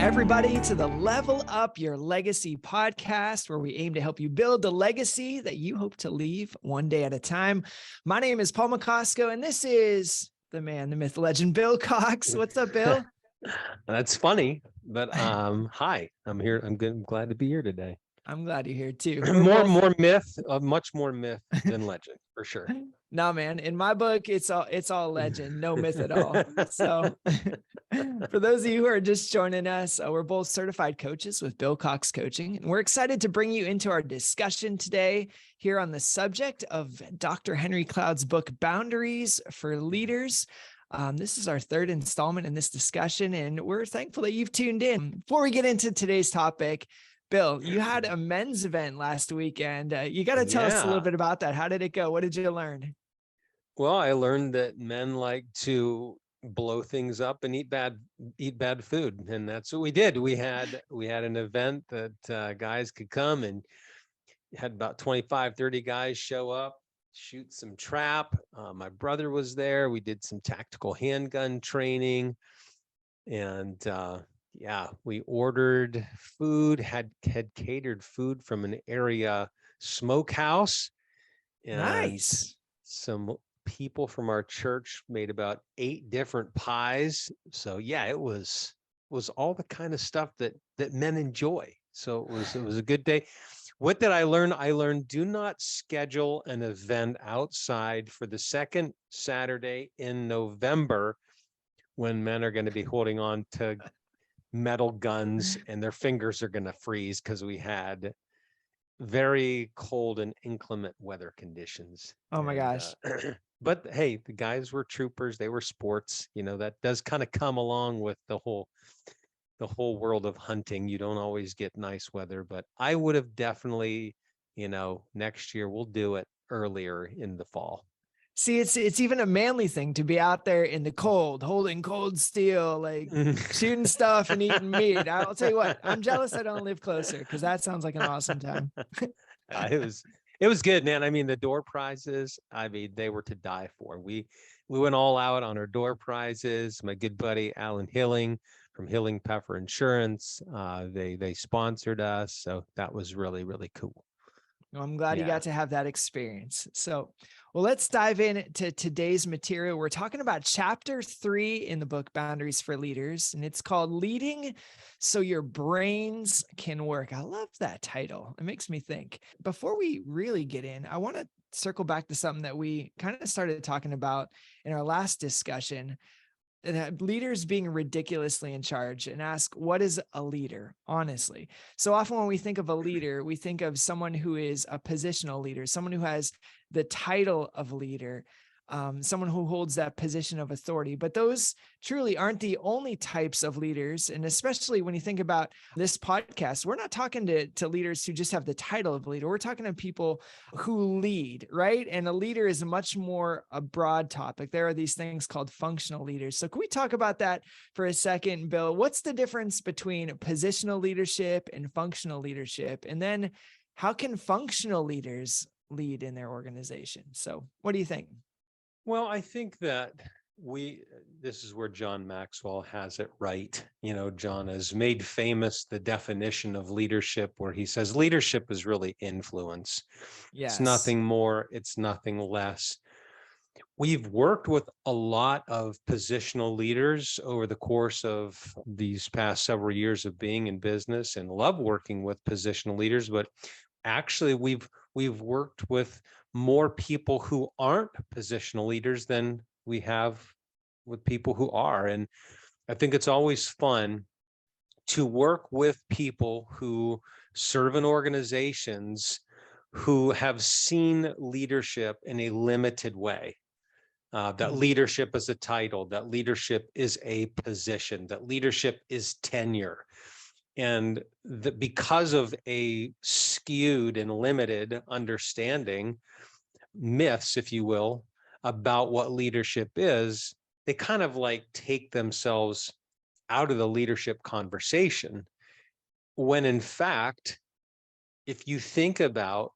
everybody, to the Level Up Your Legacy podcast, where we aim to help you build the legacy that you hope to leave one day at a time. My name is Paul McCosco, and this is the man, the myth, legend, Bill Cox. What's up, Bill? That's funny, but hi, I'm here. I'm good. I'm glad to be here today. I'm glad you're here too. More myth, much more myth than legend, for sure. No, man. In my book, it's all legend, no myth at all. So for those of you who are just joining us, we're both certified coaches with Bill Cox Coaching, and we're excited to bring you into our discussion today here on the subject of Dr. Henry Cloud's book, Boundaries for Leaders. This is our third installment in this discussion, and we're thankful that you've tuned in. Before we get into today's topic, Bill, you had a men's event last weekend. You got to tell us a little bit about that. How did it go? What did you learn? Well, I learned that men like to blow things up and eat bad food, and that's what we did. We had an event that guys could come, and had about 25, 30 guys show up, shoot some trap. My brother was there. We did some tactical handgun training, and we ordered food, had catered food from an area smokehouse. And nice. Some people from our church made about 8 different pies. So yeah, it was all the kind of stuff that men enjoy. So it was a good day. What did I learn? I learned, do not schedule an event outside for the second Saturday in November, when men are going to be holding on to metal guns and their fingers are going to freeze, because we had very cold and inclement weather conditions. Oh my gosh. But hey, the guys were troopers. They were sports. You know, that does kind of come along with the whole world of hunting. You don't always get nice weather, but I would have definitely, next year we'll do it earlier in the fall. See, it's even a manly thing to be out there in the cold, holding cold steel, like shooting stuff and eating meat. I'll tell you what, I'm jealous I don't live closer, because that sounds like an awesome time. It was good, man. I mean, the door prizes, they were to die for. We went all out on our door prizes. My good buddy Alan Hilling from Hilling Pfeffer Insurance, they sponsored us, so that was really, really cool. Well, I'm glad you got to have that experience. So, well, let's dive into today's material. We're talking about chapter 3 in the book, Boundaries for Leaders, and it's called Leading So Your Brains Can Work. I love that title. It makes me think. Before we really get in, I want to circle back to something that we kind of started talking about in our last discussion. Leaders being ridiculously in charge, and ask, what is a leader, honestly? So often when we think of a leader, we think of someone who is a positional leader, someone who has the title of leader, someone who holds that position of authority. But those truly aren't the only types of leaders. And especially when you think about this podcast, we're not talking to leaders who just have the title of leader. We're talking to people who lead, right? And a leader is much more a broad topic. There are these things called functional leaders. So can we talk about that for a second, Bill? What's the difference between positional leadership and functional leadership? And then how can functional leaders lead in their organization? So what do you think? Well, I think that this is where John Maxwell has it right. John has made famous the definition of leadership, where he says leadership is really influence. Yes. It's nothing more, it's nothing less. We've worked with a lot of positional leaders over the course of these past several years of being in business, and love working with positional leaders, but actually we've worked with more people who aren't positional leaders than we have with people who are. And I think it's always fun to work with people who serve in organizations who have seen leadership in a limited way. That leadership is a title, that leadership is a position, that leadership is tenure. And because of a skewed and limited understanding, myths, if you will, about what leadership is, they kind of like take themselves out of the leadership conversation. When in fact, if you think about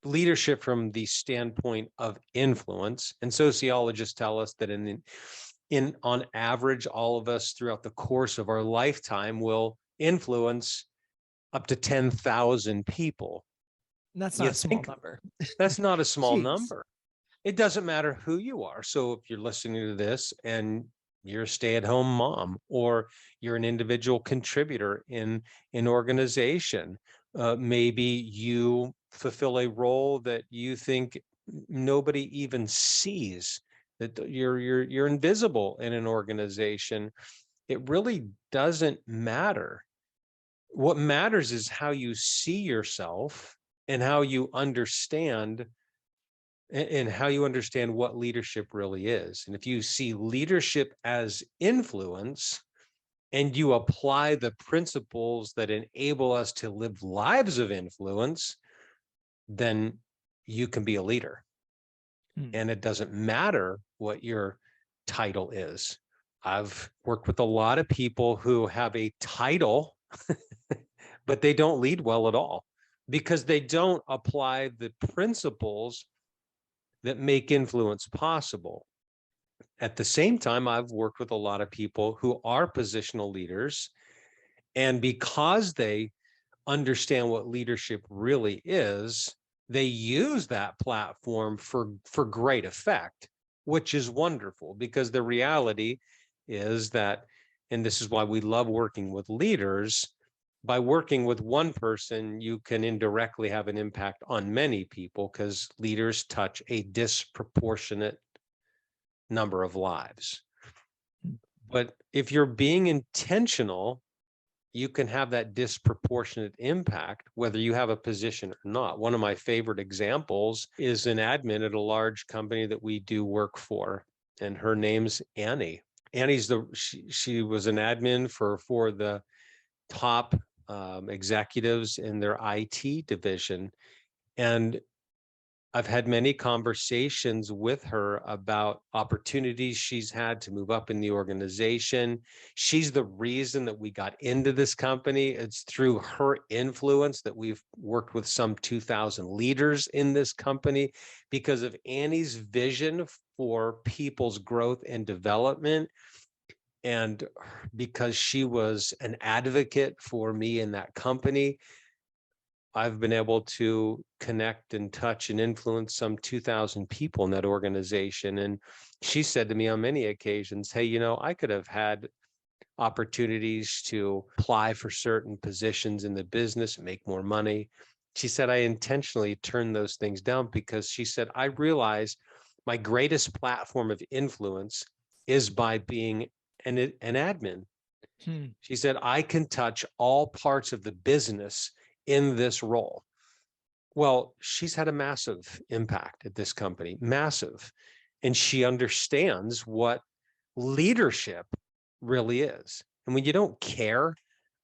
leadership from the standpoint of influence, and sociologists tell us that in on average, all of us throughout the course of our lifetime will influence up to 10,000 people. And that's You not a small think number. that's not a small Jeez. number. It doesn't matter who you are. So if you're listening to this and you're a stay-at-home mom, or you're an individual contributor in an organization, maybe you fulfill a role that you think nobody even sees, that you're invisible in an organization. It really doesn't matter. What matters is how you see yourself and how you understand and how you understand what leadership really is. And if you see leadership as influence and you apply the principles that enable us to live lives of influence, then you can be a leader. And it doesn't matter what your title is. I've worked with a lot of people who have a title, but they don't lead well at all because they don't apply the principles that make influence possible. At the same time, I've worked with a lot of people who are positional leaders, and because they understand what leadership really is, they use that platform for great effect, which is wonderful, because the reality is that, and this is why we love working with leaders, by working with one person, you can indirectly have an impact on many people because leaders touch a disproportionate number of lives. But if you're being intentional, you can have that disproportionate impact, whether you have a position or not. One of my favorite examples is an admin at a large company that we do work for, and her name's Annie. Annie's she was an admin for the top executives in their IT division. And I've had many conversations with her about opportunities she's had to move up in the organization. She's the reason that we got into this company. It's through her influence that we've worked with some 2,000 leaders in this company, because of Annie's vision for people's growth and development. And because she was an advocate for me in that company, I've been able to connect and touch and influence some 2,000 people in that organization. And she said to me on many occasions, hey, I could have had opportunities to apply for certain positions in the business and make more money. She said, I intentionally turned those things down because she said, I realize my greatest platform of influence is by being an admin. She said, I can touch all parts of the business in this role. Well, she's had a massive impact at this company, massive. And she understands what leadership really is. And when you don't care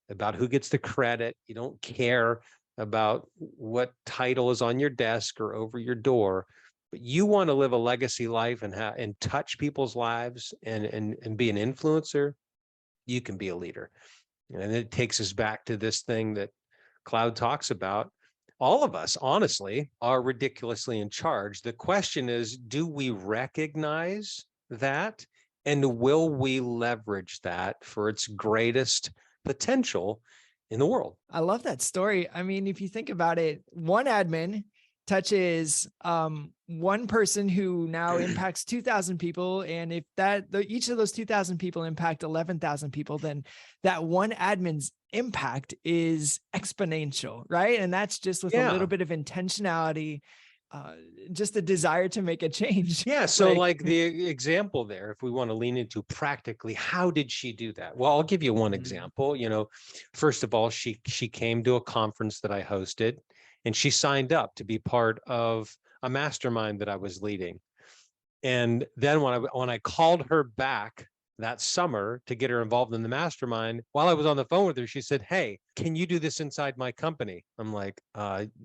about who gets the credit, you don't care about what title is on your desk or over your door, but you want to live a legacy life and touch people's lives and be an influencer, you can be a leader. And it takes us back to this thing that Cloud talks about. All of us, honestly, are ridiculously in charge. The question is, do we recognize that? And will we leverage that for its greatest potential in the world? I love that story. I mean, if you think about it, one admin touches one person who now impacts 2,000 people. And if each of those 2,000 people impact 11,000 people, then that one admin's impact is exponential, right? And that's just with a little bit of intentionality, just a desire to make a change. Yeah. So like the example there, if we want to lean into practically, how did she do that? Well, I'll give you one example. First of all, she came to a conference that I hosted, and she signed up to be part of a mastermind that I was leading. And then when I called her back that summer to get her involved in the mastermind, while I was on the phone with her, she said, hey, can you do this inside my company? I'm like,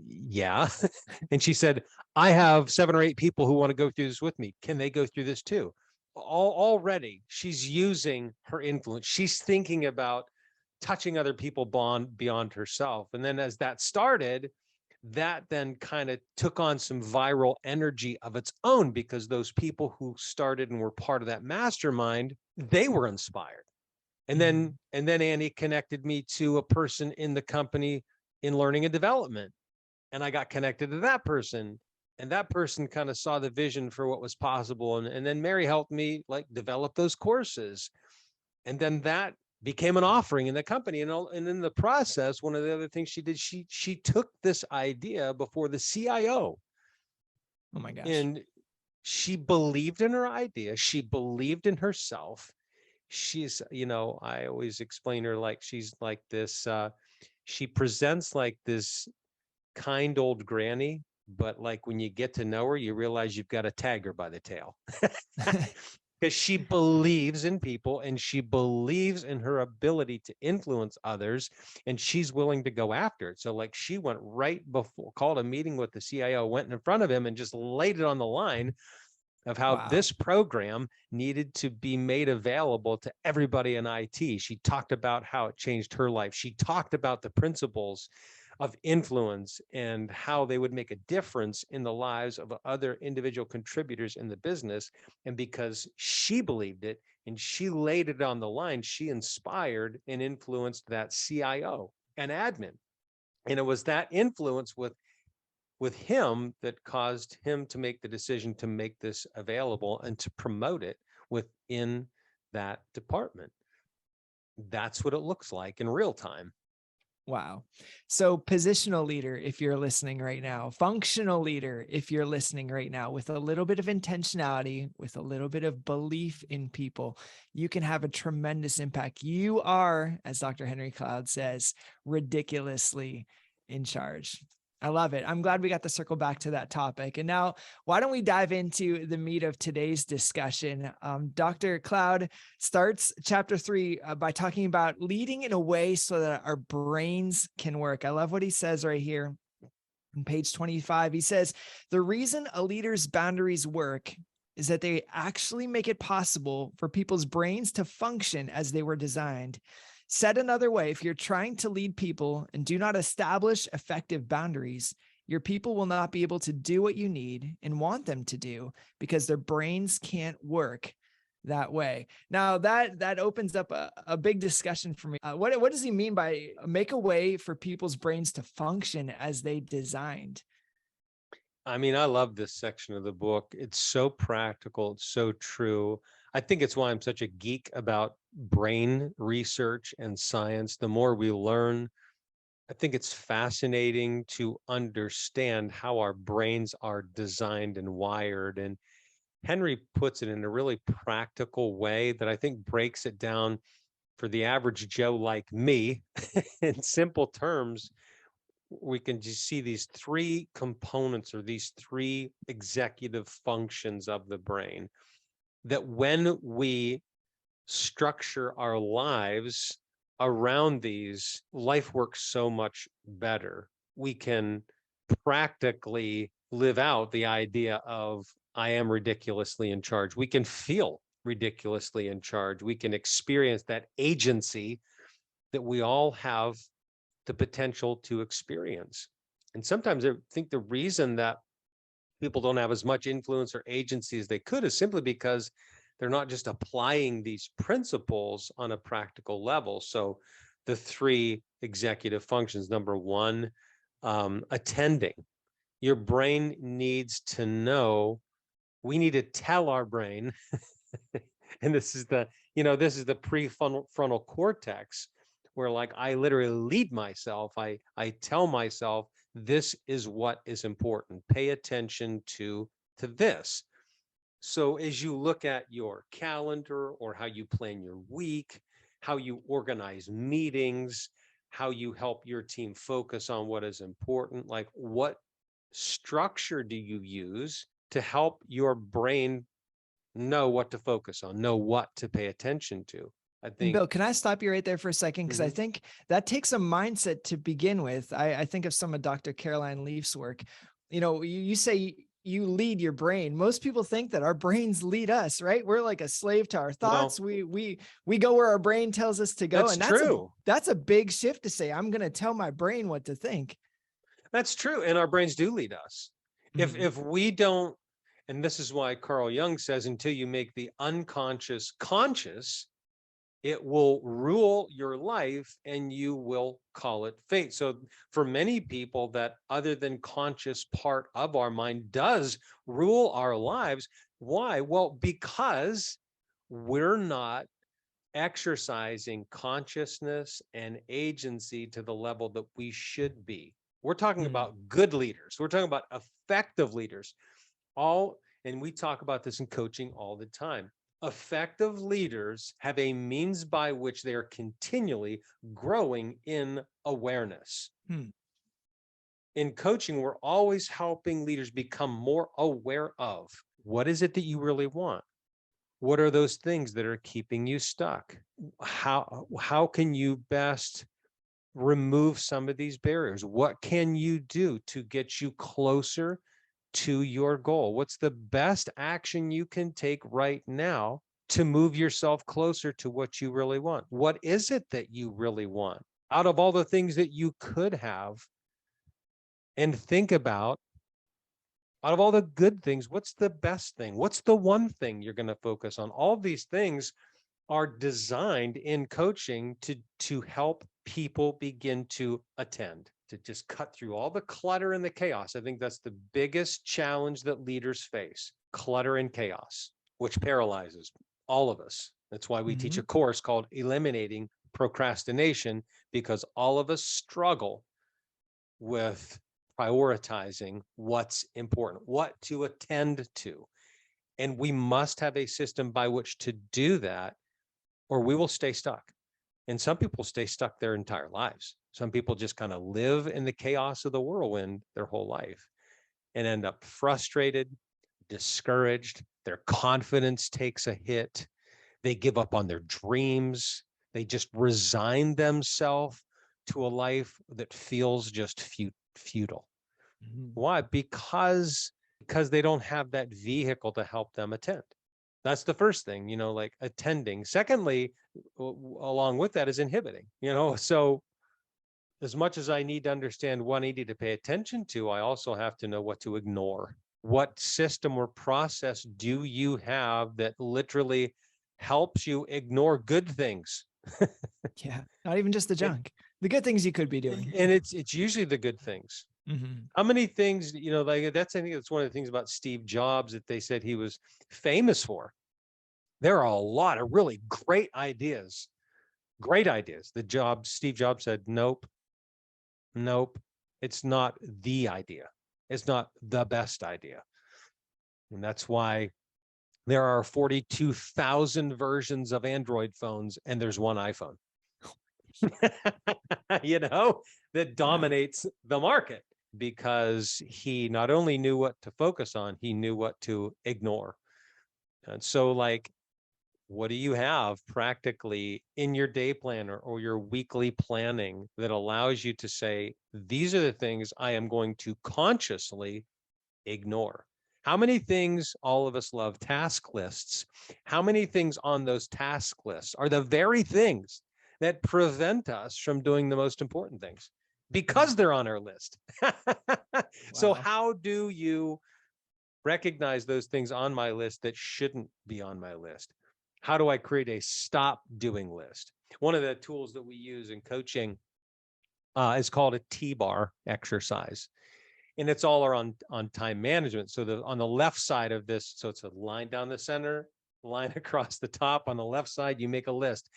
yeah. And she said, I have 7 or 8 people who want to go through this with me. Can they go through this too? Already, she's using her influence. She's thinking about touching other people beyond herself. And then as that started, that then kind of took on some viral energy of its own, because those people who started and were part of that mastermind, they were inspired. And then Annie connected me to a person in the company in learning and development. And I got connected to that person. And that person kind of saw the vision for what was possible. And then Mary helped me like develop those courses. And then that became an offering in the company. And in the process, one of the other things she did, she took this idea before the CIO. Oh my gosh. And she believed in her idea. She believed in herself. She's, I always explain her like she's like this, she presents like this kind old granny, but like when you get to know her, you realize you've got to tag her by the tail. Because she believes in people and she believes in her ability to influence others, and she's willing to go after it. So like she went right before, called a meeting with the CIO, went in front of him and just laid it on the line of how this program needed to be made available to everybody in IT. She talked about how it changed her life. She talked about the principles of influence and how they would make a difference in the lives of other individual contributors in the business. And because she believed it and she laid it on the line, she inspired and influenced that CIO and admin. And it was that influence with him that caused him to make the decision to make this available and to promote it within that department. That's what it looks like in real time. Wow. So positional leader, if you're listening right now, functional leader, if you're listening right now, with a little bit of intentionality, with a little bit of belief in people, you can have a tremendous impact. You are, as Dr. Henry Cloud says, ridiculously in charge. I love it. I'm glad we got to circle back to that topic. And now, why don't we dive into the meat of today's discussion? Dr. Cloud starts chapter 3 by talking about leading in a way so that our brains can work. I love what he says right here on page 25. He says, the reason a leader's boundaries work is that they actually make it possible for people's brains to function as they were designed. Said another way, if you're trying to lead people and do not establish effective boundaries, your people will not be able to do what you need and want them to do because their brains can't work that way. Now that opens up a big discussion for me. What does he mean by make a way for people's brains to function as they designed? I mean, I love this section of the book. It's so practical. It's so true. I think it's why I'm such a geek about brain research and science. The more we learn, I think it's fascinating to understand how our brains are designed and wired. And Henry puts it in a really practical way that I think breaks it down for the average Joe like me in simple terms. We can just see these three components or these three executive functions of the brain that when we structure our lives around these, life works so much better. We can practically live out the idea of I am ridiculously in charge. We can feel ridiculously in charge. We can experience that agency that we all have the potential to experience. And sometimes I think the reason that people don't have as much influence or agency as they could is simply because they're not just applying these principles on a practical level. So the three executive functions, number one, attending. Your brain needs to know, we need to tell our brain, and this is the prefrontal cortex, where like I literally lead myself. I tell myself, this is what is important. Pay attention to this. So as you look at your calendar or how you plan your week, how you organize meetings, how you help your team focus on what is important, like what structure do you use to help your brain know what to focus on, know what to pay attention to? I think, Bill, can I stop you right there for a second? Because I think that takes a mindset to begin with. I think of some of Dr. Caroline Leaf's work. You say you lead your brain. Most people think that our brains lead us, right? We're like a slave to our thoughts. We go where our brain tells us to go. That's true. That's a big shift to say, I'm going to tell my brain what to think. That's true. And our brains do lead us. If we don't, and this is why Carl Jung says, until you make the unconscious conscious, it will rule your life and you will call it fate. So for many people, that other than conscious part of our mind does rule our lives. Why? Well, because we're not exercising consciousness and agency to the level that we should be. We're talking about good leaders. We're talking about effective leaders. And we talk about this in coaching all the time. Effective leaders have a means by which they are continually growing in awareness. In coaching, we're always helping leaders become more aware of what is it that you really want? What are those things that are keeping you stuck? How can you best remove some of these barriers? What can you do to get you closer to your goal? What's the best action you can take right now to move yourself closer to what you really want? What is it that you really want out of all the things that you could have? And think about, out of all the good things, what's the best thing? What's the one thing you're going to focus on? All these things are designed in coaching to help people begin to attend, to just cut through all the clutter and the chaos. I think that's the biggest challenge that leaders face: clutter and chaos, which paralyzes all of us. That's why we teach a course called Eliminating Procrastination, because all of us struggle with prioritizing what's important, what to attend to. And we must have a system by which to do that, or we will stay stuck. And some people stay stuck their entire lives. Some people just kind of live in the chaos of the whirlwind their whole life and end up frustrated, discouraged. Their confidence takes a hit. They give up on their dreams. They just resign themselves to a life that feels just futile. Why? Because they don't have that vehicle to help them attend. That's the first thing, like attending. Secondly, along with that is inhibiting, so as much as I need to understand what I need to pay attention to, I also have to know what to ignore. What system or process do you have that literally helps you ignore good things? Yeah, not even just the junk, the good things you could be doing. And it's usually the good things. How many things, like I think that's one of the things about Steve Jobs that they said he was famous for. There are a lot of really great ideas. Steve Jobs said, nope, it's not the idea. It's not the best idea. And that's why there are 42,000 versions of Android phones and there's one iPhone, that dominates the market, because he not only knew what to focus on, he knew what to ignore. And so, like, what do you have practically in your day planner or your weekly planning that allows you to say, these are the things I am going to consciously ignore? How many things, all of us love task lists. How many things on those task lists are the very things that prevent us from doing the most important things because they're on our list? So how do you recognize those things on my list that shouldn't be on my list? How do I create a stop doing list? One of the tools that we use in coaching is called a T-bar exercise. And it's all on time management. So on the left side of this, so it's a line down the center, line across the top. On the left side, you make a list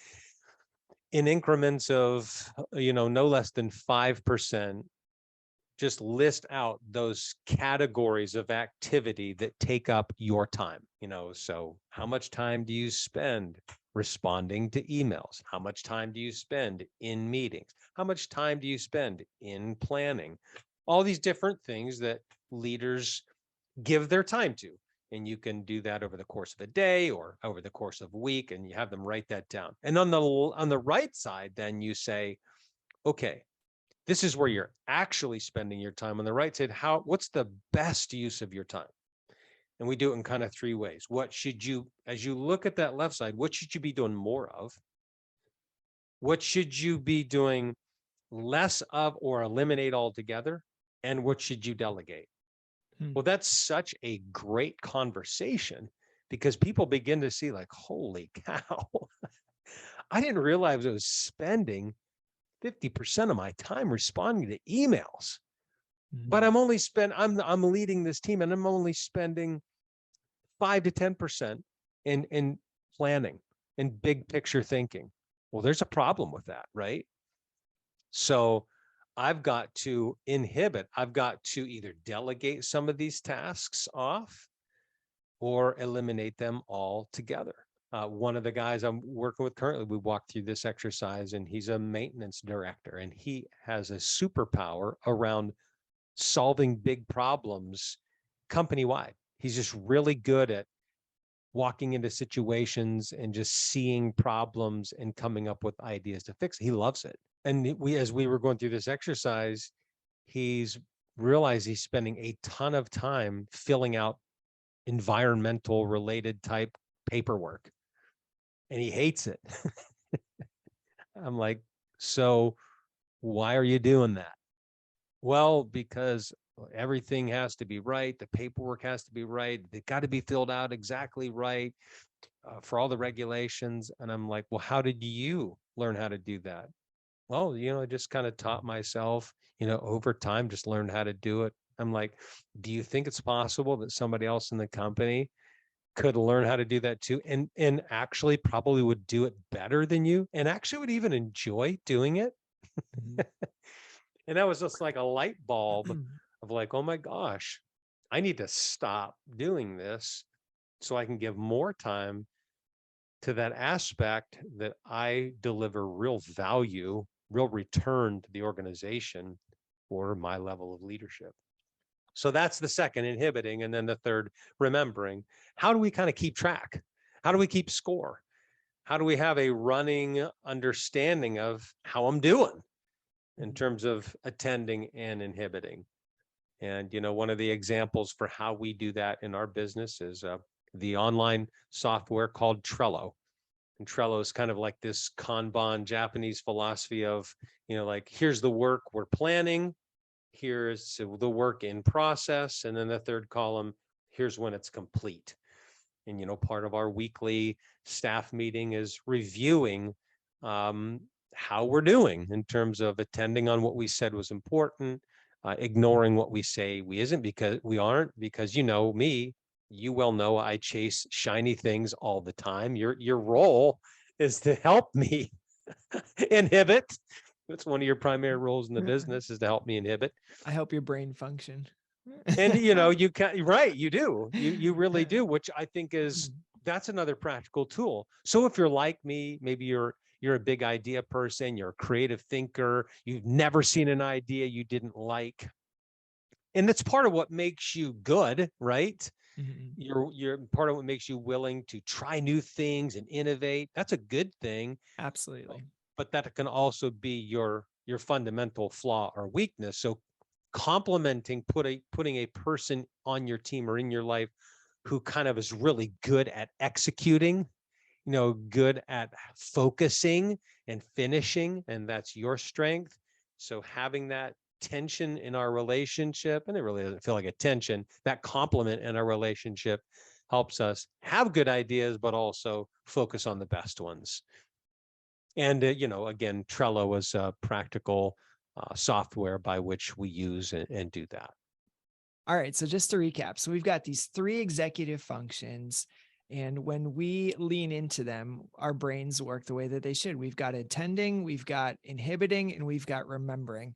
in increments of, no less than 5%. Just list out those categories of activity that take up your time. So how much time do you spend responding to emails? How much time do you spend in meetings? How much time do you spend in planning? All these different things that leaders give their time to. And you can do that over the course of a day or over the course of a week, and you have them write that down. And on the right side, then you say, okay, this is where you're actually spending your time. On the right side, what's the best use of your time? And we do it in kind of three ways. What should you, as you look at that left side, what should you be doing more of? What should you be doing less of or eliminate altogether? And what should you delegate? Hmm. Well, that's such a great conversation because people begin to see like, holy cow, I didn't realize I was spending 50% of my time responding to emails, but Hmm. I'm leading this team and I'm only spending 5 to 10% in planning and big picture thinking. Well, there's a problem with that, right? So I've got to I've got to either delegate some of these tasks off or eliminate them altogether. One of the guys I'm working with currently, we walked through this exercise and he's a maintenance director and he has a superpower around solving big problems company wide. He's just really good at walking into situations and just seeing problems and coming up with ideas to fix it. He loves it. And as we were going through this exercise, he's realized he's spending a ton of time filling out environmental related type paperwork and he hates it. I'm like, so why are you doing that? Well, because everything has to be right. The paperwork has to be right. They got to be filled out exactly right for all the regulations. And I'm like, well, how did you learn how to do that? Well, I just kind of taught myself, over time, just learned how to do it. I'm like, do you think it's possible that somebody else in the company could learn how to do that too and actually probably would do it better than you and actually would even enjoy doing it? Mhm. And that was just like a light bulb of like, oh my gosh, I need to stop doing this so I can give more time to that aspect that I deliver real value, real return to the organization or my level of leadership. So that's the second, inhibiting. And then the third, remembering. How do we kind of keep track? How do we keep score? How do we have a running understanding of how I'm doing in terms of attending and inhibiting? And, one of the examples for how we do that in our business is the online software called Trello. And Trello is kind of like this Kanban Japanese philosophy of, like, here's the work we're planning, here's the work in process, and then the third column, here's when it's complete. And, part of our weekly staff meeting is reviewing how we're doing in terms of attending on what we said was important, ignoring what we say we isn't because we aren't, because me, you well know I chase shiny things all the time. Your role is to help me inhibit. That's one of your primary roles in the business, is to help me inhibit. I help your brain function. And you can, right, you do, you really do, which I think is, that's another practical tool. So if you're like me, maybe you're a big idea person, you're a creative thinker, you've never seen an idea you didn't like, and that's part of what makes you good, right? Mhm. You're part of what makes you willing to try new things and innovate. That's a good thing. Absolutely. But that can also be your fundamental flaw or weakness. So complementing, putting a person on your team or in your life who kind of is really good at executing, good at focusing and finishing, and that's your strength. So having that tension in our relationship, and it really doesn't feel like a tension, that complement in our relationship helps us have good ideas, but also focus on the best ones. And, again, Trello is a practical software by which we use and do that. All right. So just to recap, so we've got these three executive functions. And when we lean into them, our brains work the way that they should. We've got attending, we've got inhibiting, and we've got remembering.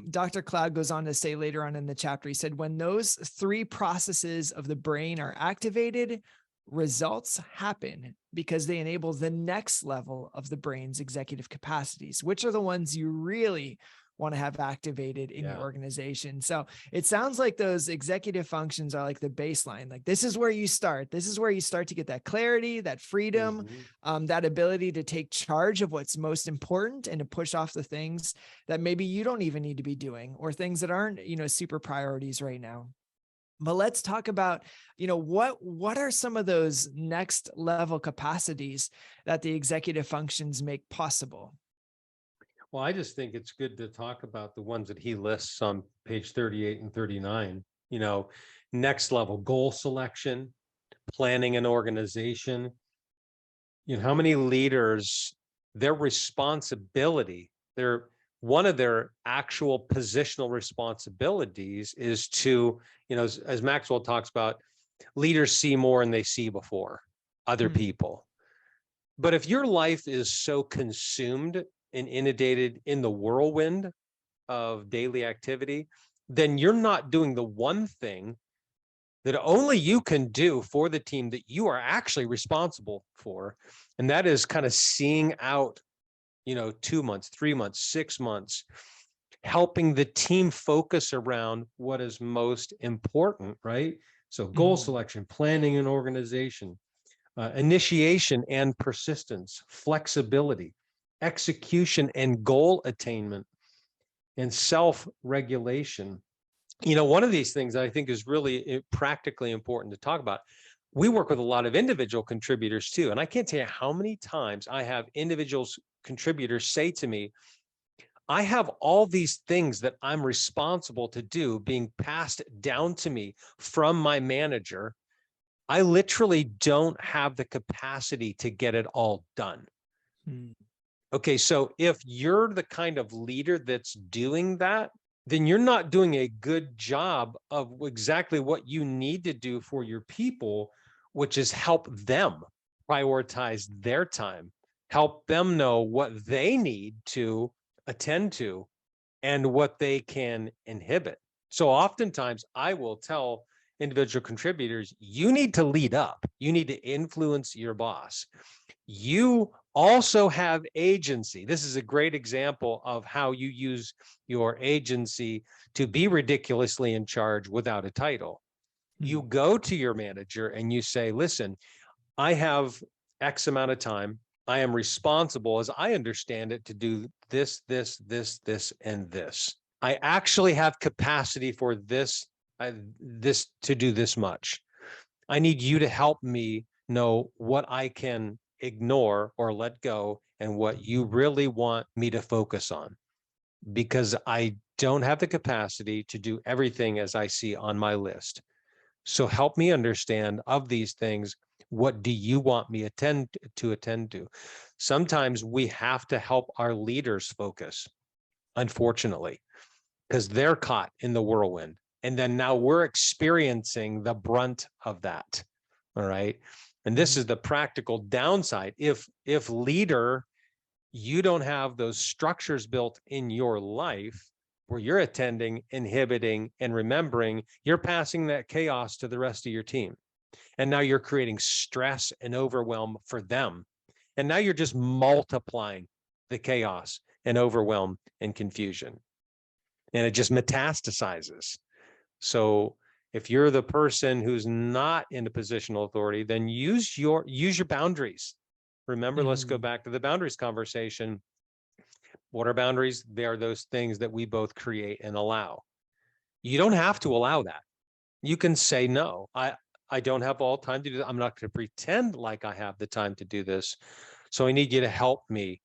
Dr. Cloud goes on to say later on in the chapter, he said, when those three processes of the brain are activated, results happen because they enable the next level of the brain's executive capacities, which are the ones you really want to have activated in your organization. So it sounds like those executive functions are like the baseline. Like this is where you start. This is where you start to get that clarity, that freedom, that ability to take charge of what's most important and to push off the things that maybe you don't even need to be doing, or things that aren't, super priorities right now. But let's talk about, what are some of those next level capacities that the executive functions make possible? Well, I just think it's good to talk about the ones that he lists on page 38 and 39. You know, next level goal selection, planning and organization. You know, how many leaders, their responsibility, their one of their actual positional responsibilities is to, you know, as Maxwell talks about, leaders see more than they see before other Hmm. people. But if your life is so consumed and inundated in the whirlwind of daily activity, then you're not doing the one thing that only you can do for the team that you are actually responsible for. And that is kind of seeing out, you know, 2 months, 3 months, 6 months, helping the team focus around what is most important, right? So goal Hmm. selection, planning and organization, initiation and persistence, flexibility, execution and goal attainment, and self-regulation. You know, one of these things that I think is really practically important to talk about. We work with a lot of individual contributors too. And I can't tell you how many times I have individuals contributors say to me, I have all these things that I'm responsible to do being passed down to me from my manager. I literally don't have the capacity to get it all done. Hmm. Okay, so if you're the kind of leader that's doing that, then you're not doing a good job of exactly what you need to do for your people, which is help them prioritize their time, help them know what they need to attend to and what they can inhibit. So oftentimes I will tell individual contributors, you need to lead up, you need to influence your boss. You also have agency. This is a great example of how you use your agency to be ridiculously in charge without a title. You Hmm. go to your manager and you say, listen, I have X amount of time. I am responsible, as I understand it, to do this, this, and this. I actually have capacity for this, this to do this much. I need you to help me know what I can ignore or let go and what you really want me to focus on, because I don't have the capacity to do everything as I see on my list. So help me understand of these things, what do you want me attend to? Sometimes we have to help our leaders focus, unfortunately, because they're caught in the whirlwind. And then now we're experiencing the brunt of that. All right. And this is the practical downside. If leader, you don't have those structures built in your life where you're attending, inhibiting, and remembering, you're passing that chaos to the rest of your team. And now you're creating stress and overwhelm for them. And now you're just multiplying the chaos and overwhelm and confusion. And it just metastasizes. So if you're the person who's not in a positional authority, then use your boundaries. Remember, let's go Hmm. back to the boundaries conversation. What are boundaries? They are those things that we both create and allow. You don't have to allow that. You can say, no, I don't have all time to do that. I'm not going to pretend like I have the time to do this. So I need you to help me.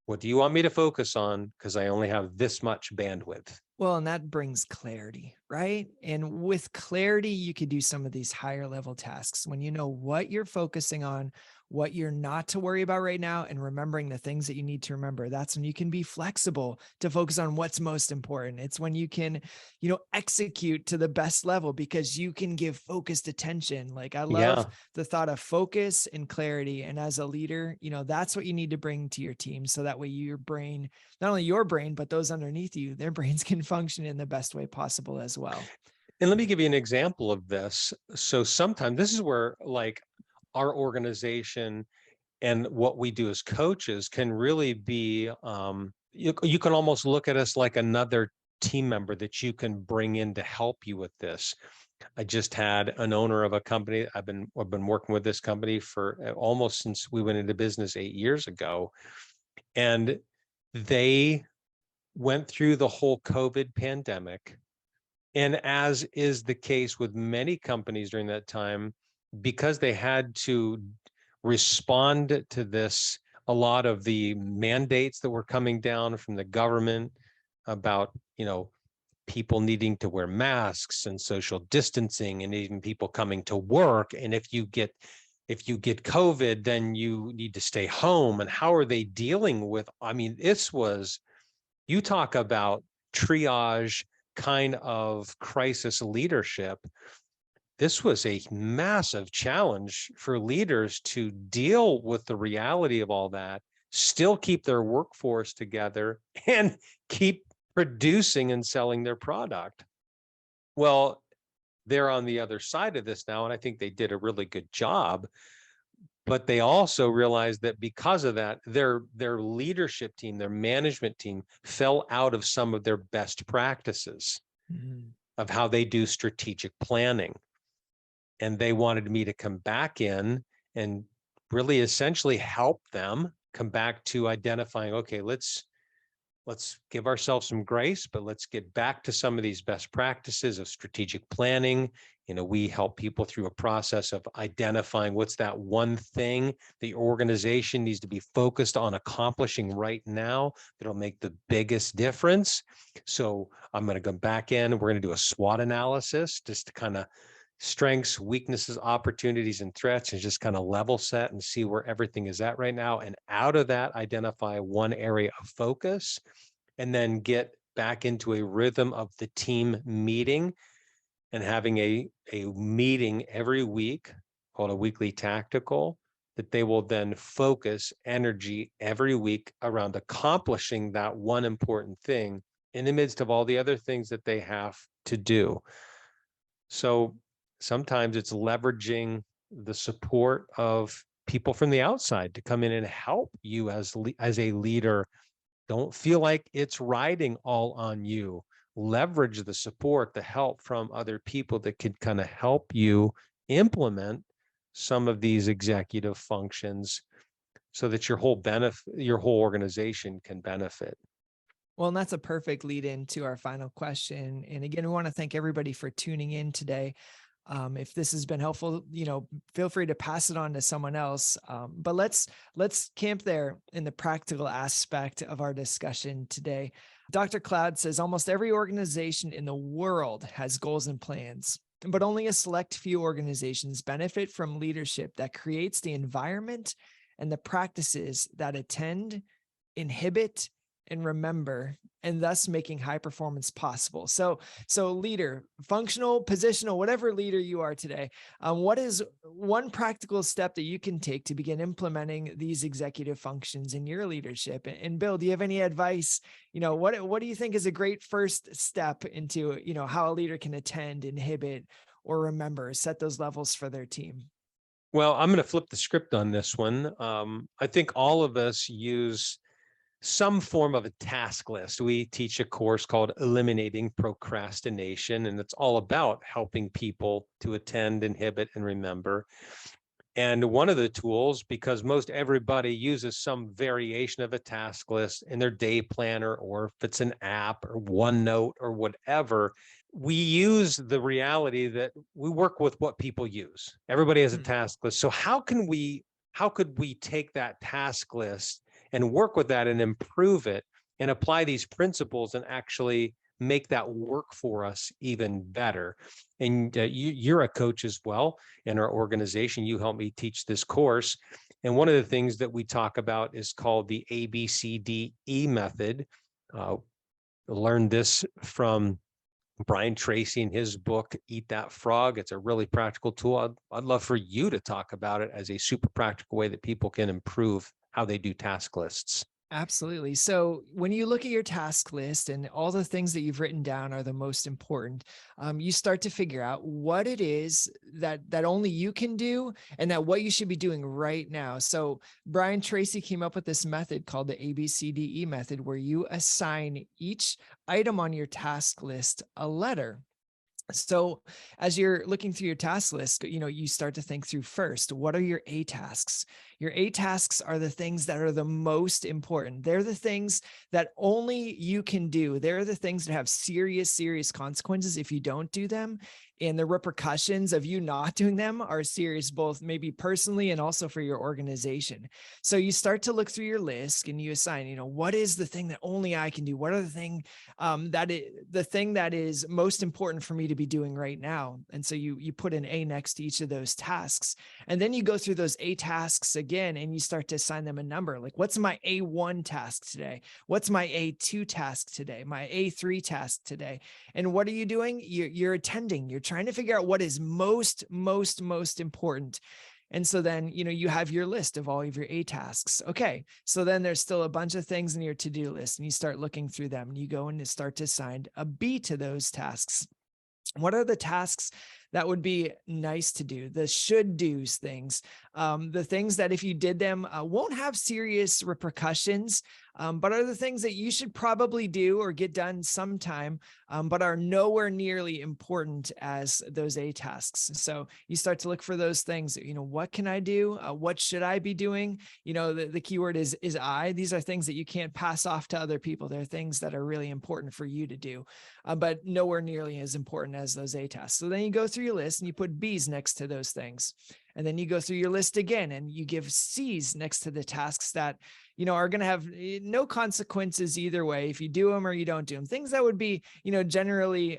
What do you want me to focus on? Because I only have this much bandwidth. Well, and that brings clarity, right? And with clarity, you could do some of these higher level tasks when you know what you're focusing on, what you're not to worry about right now, and remembering the things that you need to remember. That's when you can be flexible to focus on what's most important. It's when you can, execute to the best level because you can give focused attention. Like I love Yeah. the thought of focus and clarity. And as a leader, that's what you need to bring to your team. So that way your brain, not only your brain, but those underneath you, their brains can function in the best way possible as well. And let me give you an example of this. So sometimes this is where like our organization and what we do as coaches can really be, you can almost look at us like another team member that you can bring in to help you with this. I just had an owner of a company. I've been working with this company for almost since we went into business 8 years ago. And they went through the whole COVID pandemic. And as is the case with many companies during that time, because they had to respond to this a lot of the mandates that were coming down from the government about, people needing to wear masks and social distancing, and even people coming to work. And if you get COVID, then you need to stay home. And how are they dealing with, you talk about triage kind of crisis leadership. This was a massive challenge for leaders to deal with the reality of all that, still keep their workforce together, and keep producing and selling their product. Well, they're on the other side of this now, and I think they did a really good job. But they also realized that because of that, their leadership team, their management team, fell out of some of their best practices of how they do strategic planning. And they wanted me to come back in and really essentially help them come back to identifying, okay, let's give ourselves some grace, but let's get back to some of these best practices of strategic planning. We help people through a process of identifying what's that one thing the organization needs to be focused on accomplishing right now that'll make the biggest difference. So I'm going to go back in and we're going to do a SWOT analysis just to kind of strengths, weaknesses, opportunities, and threats, and just kind of level set and see where everything is at right now. And out of that, identify one area of focus, and then get back into a rhythm of the team meeting and having a meeting every week called a weekly tactical, that they will then focus energy every week around accomplishing that one important thing in the midst of all the other things that they have to do. So sometimes it's leveraging the support of people from the outside to come in and help you as a leader. Don't feel like it's riding all on you. Leverage the support, the help from other people that could kind of help you implement some of these executive functions so that your whole organization can benefit. Well, and that's a perfect lead into our final question. And again, we want to thank everybody for tuning in today. If this has been helpful, feel free to pass it on to someone else. But let's camp there in the practical aspect of our discussion today. Dr. Cloud says almost every organization in the world has goals and plans, but only a select few organizations benefit from leadership that creates the environment and the practices that attend, inhibit, and remember, and thus making high performance possible. So leader, functional, positional, whatever leader you are today, what is one practical step that you can take to begin implementing these executive functions in your leadership? And Bill, do you have any advice? What do you think is a great first step into, how a leader can attend, inhibit, or remember, set those levels for their team? Well, I'm going to flip the script on this one. I think all of us use some form of a task list. We teach a course called Eliminating Procrastination, and it's all about helping people to attend, inhibit, and remember. And one of the tools, because most everybody uses some variation of a task list in their day planner, or if it's an app or OneNote or whatever, we use the reality that we work with what people use. Everybody has a task list. So how could we take that task list and work with that and improve it and apply these principles and actually make that work for us even better? And you're a coach as well in our organization. You helped me teach this course. And one of the things that we talk about is called the ABCDE method. Learned this from Brian Tracy in his book, Eat That Frog. It's a really practical tool. I'd love for you to talk about it as a super practical way that people can improve how they do task lists. Absolutely. So when you look at your task list and all the things that you've written down are the most important, you start to figure out what it is that only you can do and that what you should be doing right now. So Brian Tracy came up with this method called the ABCDE method, where you assign each item on your task list a letter. So as you're looking through your task list, you start to think through first, what are your A tasks? Your A tasks are the things that are the most important. They're the things that only you can do. They're the things that have serious, serious consequences if you don't do them. And the repercussions of you not doing them are serious, both maybe personally and also for your organization. So you start to look through your list and you assign, what is the thing that only I can do? What are the thing the thing that is most important for me to be doing right now? And so you put an A next to each of those tasks. And then you go through those A tasks again and you start to assign them a number. Like, what's my A1 task today? What's my A2 task today? My A3 task today? And what are you doing? You're attending. You're trying to figure out what is most important. And so then, you have your list of all of your A tasks. Okay. So then there's still a bunch of things in your to-do list and you start looking through them and you go and start to assign a B to those tasks. What are the tasks that would be nice to do, the should do's things, the things that if you did them won't have serious repercussions, but are the things that you should probably do or get done sometime, but are nowhere nearly important as those A tasks. So you start to look for those things, what can I do? What should I be doing? The key word is I. These are things that you can't pass off to other people. They're things that are really important for you to do, but nowhere nearly as important as those A tasks. So then you go through your list and you put B's next to those things. And then you go through your list again and you give C's next to the tasks that, are going to have no consequences either way if you do them or you don't do them. Things that would be, generally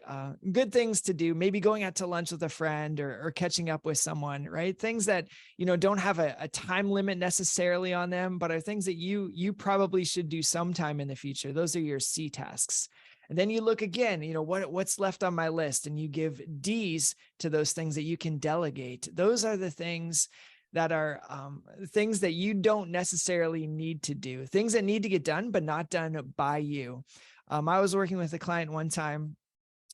good things to do, maybe going out to lunch with a friend or catching up with someone, right? Things that, don't have a time limit necessarily on them, but are things that you probably should do sometime in the future. Those are your C tasks. And then you look again, what's left on my list, and you give D's to those things that you can delegate. Those are the things that are things that you don't necessarily need to do, things that need to get done, but not done by you. I was working with a client one time,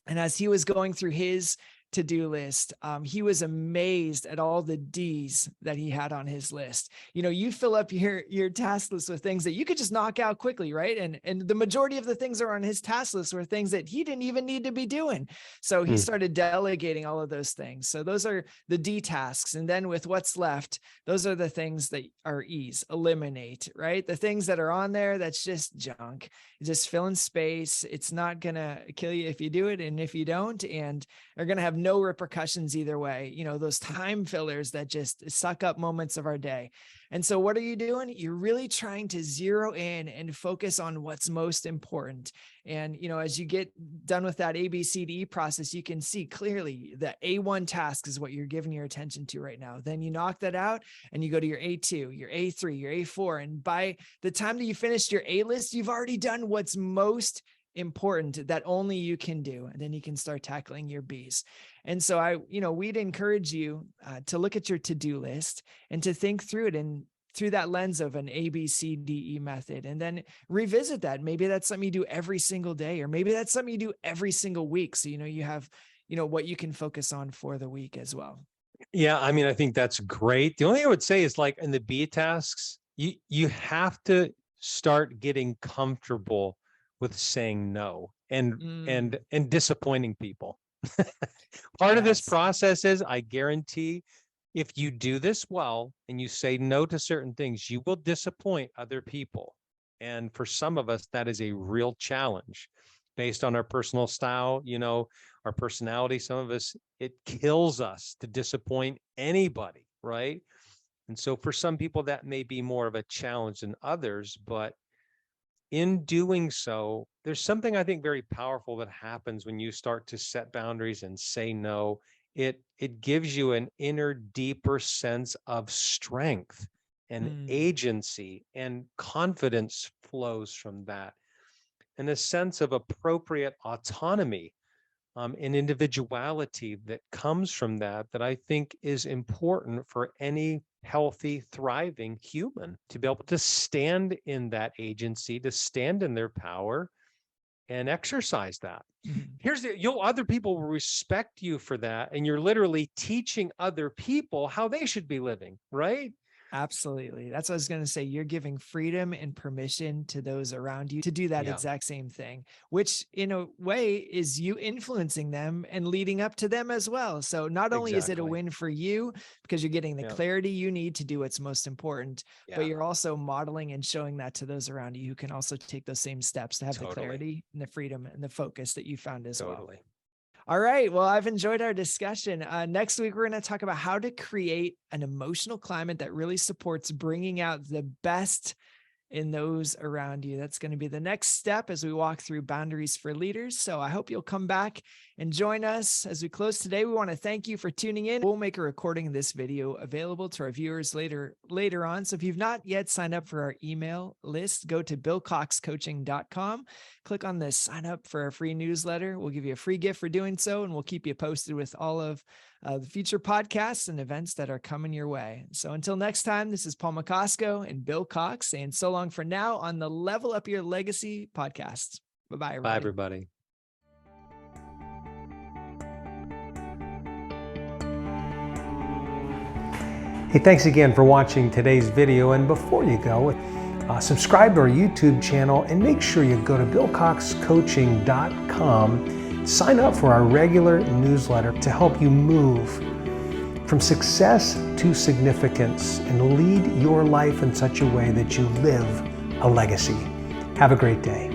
and as he was going through his to-do list, he was amazed at all the D's that he had on his list. You fill up your task list with things that you could just knock out quickly, right? And the majority of the things that are on his task list were things that he didn't even need to be doing. So he started delegating all of those things. So those are the D tasks. And then with what's left, those are the things that are E's, eliminate, right? The things that are on there, that's just junk. Just fill in space. It's not going to kill you if you do it. And if you don't, and are going to have no repercussions either way, those time fillers that just suck up moments of our day. And so what are you doing? You're really trying to zero in and focus on what's most important. And, as you get done with that ABCDE process, you can see clearly the A1 task is what you're giving your attention to right now. Then you knock that out and you go to your A2, your A3, your A4. And by the time that you finished your A list, you've already done what's most important that only you can do. And then you can start tackling your B's. And so we'd encourage you to look at your to-do list and to think through it and through that lens of an ABCDE method, and then revisit that. Maybe that's something you do every single day, or maybe that's something you do every single week. So, you have, what you can focus on for the week as well. Yeah. I mean, I think that's great. The only thing I would say is, like, in the B tasks, you have to start getting comfortable with saying no and disappointing people. Part of this process is, I guarantee, if you do this well and you say no to certain things, you will disappoint other people. And for some of us, that is a real challenge based on our personal style, our personality. Some of us, it kills us to disappoint anybody, right? And so for some people, that may be more of a challenge than others, but in doing so, there's something I think very powerful that happens when you start to set boundaries and say no. It gives you an inner, deeper sense of strength and agency, and confidence flows from that, and a sense of appropriate autonomy and individuality that comes from that I think is important for any healthy, thriving human to be able to stand in that agency, to stand in their power and exercise that. Here's other people will respect you for that. And you're literally teaching other people how they should be living, right? Absolutely. That's what I was going to say. You're giving freedom and permission to those around you to do that exact same thing, which in a way is you influencing them and leading up to them as well. So not only is it a win for you because you're getting the clarity you need to do what's most important, but you're also modeling and showing that to those around you who can also take those same steps to have the clarity and the freedom and the focus that you found as well. All right. Well, I've enjoyed our discussion. Next week, we're going to talk about how to create an emotional climate that really supports bringing out the best in those around you. That's going to be the next step as we walk through boundaries for leaders. So I hope you'll come back and join us as we close today. We want to thank you for tuning in. We'll make a recording of this video available to our viewers later on. So if you've not yet signed up for our email list, go to billcoxcoaching.com, click on the sign up for our free newsletter. We'll give you a free gift for doing so, and we'll keep you posted with all of the future podcasts and events that are coming your way. So until next time, this is Paul McCosco and Bill Cox saying so long for now on the Level Up Your Legacy podcast. Bye-bye, everybody. Bye, everybody. Hey, thanks again for watching today's video. And before you go, subscribe to our YouTube channel and make sure you go to billcoxcoaching.com. Sign up for our regular newsletter to help you move from success to significance and lead your life in such a way that you live a legacy. Have a great day.